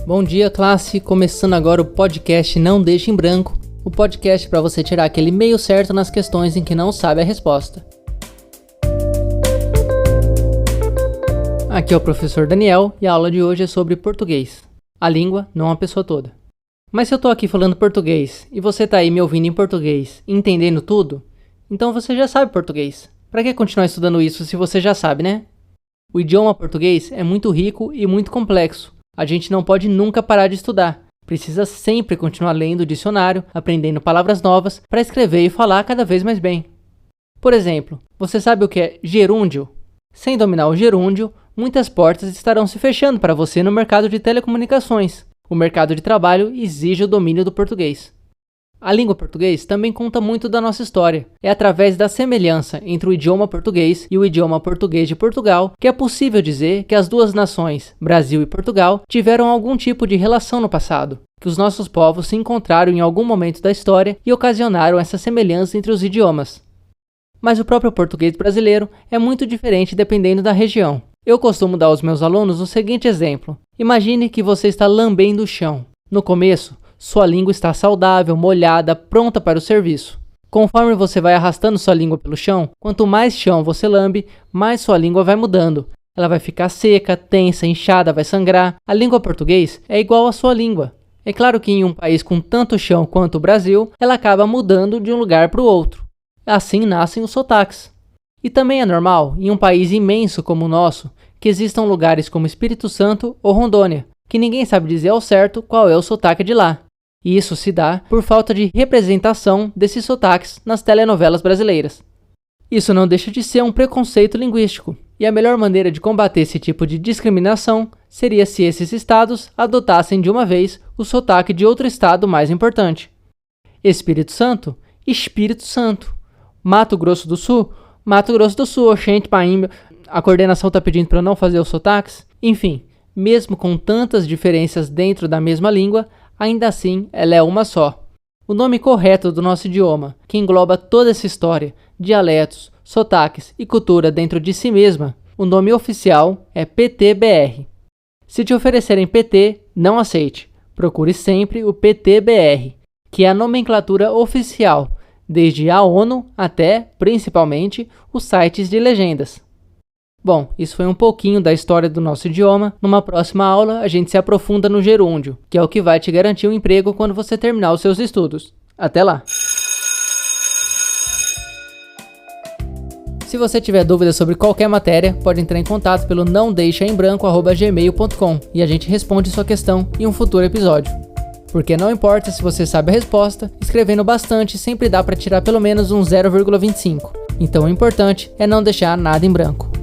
Bom dia, classe! Começando agora o podcast Não Deixe em Branco, o podcast para você tirar aquele meio certo nas questões em que não sabe a resposta. Aqui é o professor Daniel e a aula de hoje é sobre português. A língua, não a pessoa toda. Mas se eu tô aqui falando português e você tá aí me ouvindo em português e entendendo tudo, então você já sabe português. Para que continuar estudando isso se você já sabe, né? O idioma português é muito rico e muito complexo. A gente não pode nunca parar de estudar. Precisa sempre continuar lendo o dicionário, aprendendo palavras novas para escrever e falar cada vez mais bem. Por exemplo, você sabe o que é gerúndio? Sem dominar o gerúndio, muitas portas estarão se fechando para você no mercado de telecomunicações. O mercado de trabalho exige o domínio do português. A língua português também conta muito da nossa história. É através da semelhança entre o idioma português e o idioma português de Portugal que é possível dizer que as duas nações, Brasil e Portugal, tiveram algum tipo de relação no passado, que os nossos povos se encontraram em algum momento da história e ocasionaram essa semelhança entre os idiomas. Mas o próprio português brasileiro é muito diferente dependendo da região. Eu costumo dar aos meus alunos o seguinte exemplo. Imagine que você está lambendo o chão. No começo, sua língua está saudável, molhada, pronta para o serviço. Conforme você vai arrastando sua língua pelo chão, quanto mais chão você lambe, mais sua língua vai mudando. Ela vai ficar seca, tensa, inchada, vai sangrar. A língua português é igual à sua língua. É claro que em um país com tanto chão quanto o Brasil, ela acaba mudando de um lugar para o outro. Assim nascem os sotaques. E também é normal, em um país imenso como o nosso, que existam lugares como Espírito Santo ou Rondônia, que ninguém sabe dizer ao certo qual é o sotaque de lá. E isso se dá por falta de representação desses sotaques nas telenovelas brasileiras. Isso não deixa de ser um preconceito linguístico, e a melhor maneira de combater esse tipo de discriminação seria se esses estados adotassem de uma vez o sotaque de outro estado mais importante. Espírito Santo, Espírito Santo. Mato Grosso do Sul, Mato Grosso do Sul, Oxente, Paímba. A coordenação está pedindo para eu não fazer os sotaques. Enfim, mesmo com tantas diferenças dentro da mesma língua, ainda assim, ela é uma só. O nome correto do nosso idioma, que engloba toda essa história, dialetos, sotaques e cultura dentro de si mesma, o nome oficial é PTBR. Se te oferecerem PT, não aceite. Procure sempre o PTBR, que é a nomenclatura oficial, desde a ONU até, principalmente, os sites de legendas. Bom, isso foi um pouquinho da história do nosso idioma. Numa próxima aula, a gente se aprofunda no gerúndio, que é o que vai te garantir um emprego quando você terminar os seus estudos. Até lá! Se você tiver dúvidas sobre qualquer matéria, pode entrar em contato pelo naodeixaembranco@gmail.com e a gente responde sua questão em um futuro episódio. Porque não importa se você sabe a resposta, escrevendo bastante sempre dá para tirar pelo menos um 0,25. Então o importante é não deixar nada em branco.